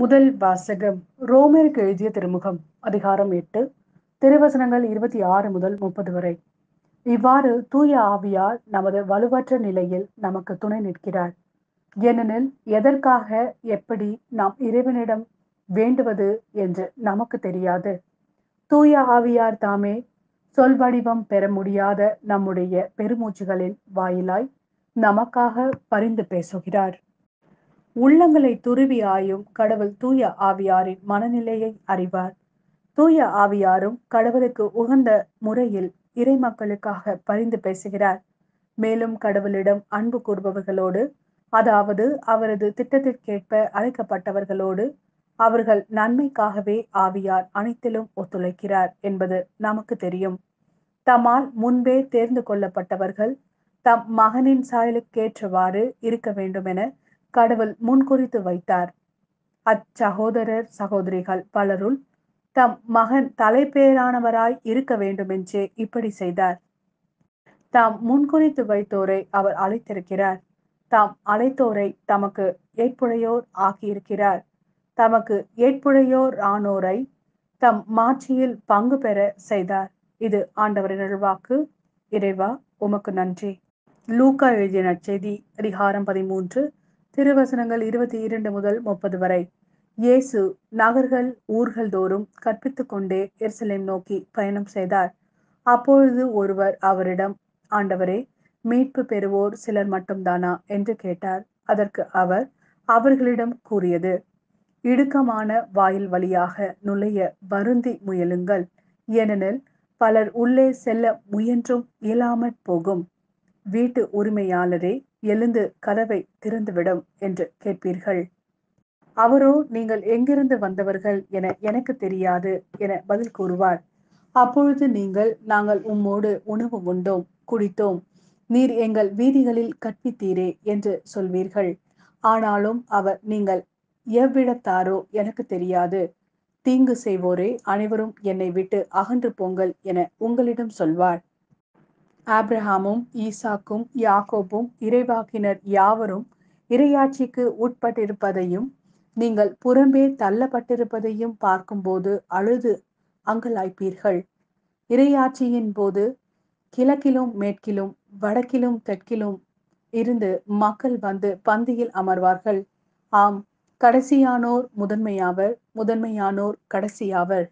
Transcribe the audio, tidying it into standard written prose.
முதல் வாசகம் ரோமருக்கு எழுதிய திருமுகம் அதிகாரம் 8 திருவசனங்கள் 26 முதல் 30 வரை. இவ்வாறு தூய ஆவியார் நமது வலுவற்ற நிலையில் நமக்கு துணை நிற்கிறார். ஏனெனில் எதற்காக எப்படி நாம் இறைவனிடம் வேண்டுவது என்று நமக்கு தெரியாது. தூய ஆவியார் தாமே சொல் வடிவம் பெற முடியாத நம்முடைய பெருமூச்சுகளின் வாயிலாய் நமக்காக பரிந்து பேசுகிறார். உள்ளங்களை துருவி ஆயும் கடவுள் தூய ஆவியாரின் மனநிலையை அறிவார். தூய ஆவியாரும் கடவுளுக்கு உகந்த முறையில் இறை மக்களுக்காக பரிந்து பேசுகிறார். மேலும் கடவுளிடம் அன்பு கூறுபவர்களோடு, அதாவது அவரது திட்டத்திற்கேற்ப அழைக்கப்பட்டவர்களோடு அவர்கள் நன்மைக்காகவே ஆவியார் அனைத்திலும் ஒத்துழைக்கிறார் என்பது நமக்கு தெரியும். தம்மால் முன்பே தேர்ந்து கொள்ளப்பட்டவர்கள் தம் மகனின் சாயலுக்கேற்றவாறு இருக்க வேண்டும் என கடவுள் முன்குறித்து வைத்தார். அச்சகோதரர் சகோதரிகள் பலருள் தம் மகன் தலைப்பேரானவராய் இருக்க வேண்டுமென்றே இப்படி செய்தார். தாம் முன்குறித்து வைத்தோரை அவர் அழைத்திருக்கிறார். தாம் அழைத்தோரை தமக்கு ஏற்புடையோர் ஆக்கியிருக்கிறார். தமக்கு ஏற்புடையோர் ஆனோரை தம் மாட்சியில் பங்கு பெற செய்தார். இது ஆண்டவரின் அருள்வாக்கு. இறைவா உமக்கு நன்றி. லூக்கா எழுதிய நற்செய்தி அதிகாரம் 13 திருவசனங்கள் 22 முதல் 30 வரை. இயேசு நகர்கள் ஊர்கள் தோறும் கற்பித்துக் கொண்டே எருசலேம் நோக்கி பயணம் செய்தார். அப்பொழுது ஒருவர் அவரிடம், ஆண்டவரே, மீட்பு பெறுவோர் சிலர் மட்டும்தானா என்று கேட்டார். அதற்கு அவர் அவர்களிடம் கூறியது, இடுக்கமான வாயில் வழியாக நுழைய வருந்தி முயலுங்கள். ஏனெனில் பலர் உள்ளே செல்ல முயன்றும் இயலாமற் போகும். வீட்டு உரிமையாளரே, எழுந்து கதவை திறந்துவிடும் என்று கேட்பீர்கள். அவரோ, நீங்கள் எங்கிருந்து வந்தவர்கள் என எனக்கு தெரியாது என பதில் கூறுவார். அப்பொழுது நீங்கள், நாங்கள் உம்மோடு உணவு உண்டோம், குடித்தோம், நீர் எங்கள் வீதிகளில் கற்பித்தீரே என்று சொல்வீர்கள். ஆனாலும் அவர், நீங்கள் எவ்விடத்தாரோ எனக்கு தெரியாது, தீங்கு செய்வோரே அனைவரும் என்னை விட்டு அகன்று போங்கள் என உங்களிடம் சொல்வார். ஆபிரகாமும் ஈசாக்கும் யாக்கோபும் இறைவாக்கினர் யாவரும் இறையாட்சிக்கு உட்பட்டிருப்பதையும் நீங்கள் புறம்பே தள்ளப்பட்டிருப்பதையும் பார்க்கும்போது அழுது அங்கலாய்ப்பீர்கள். இறையாட்சியின் போது கிழக்கிலும் மேற்கிலும் வடக்கிலும் தெற்கிலும் இருந்து மக்கள் வந்து பந்தியில் அமர்வார்கள். ஆம், கடைசியானோர் முதன்மையாவர், முதன்மையானோர் கடைசியாவர்.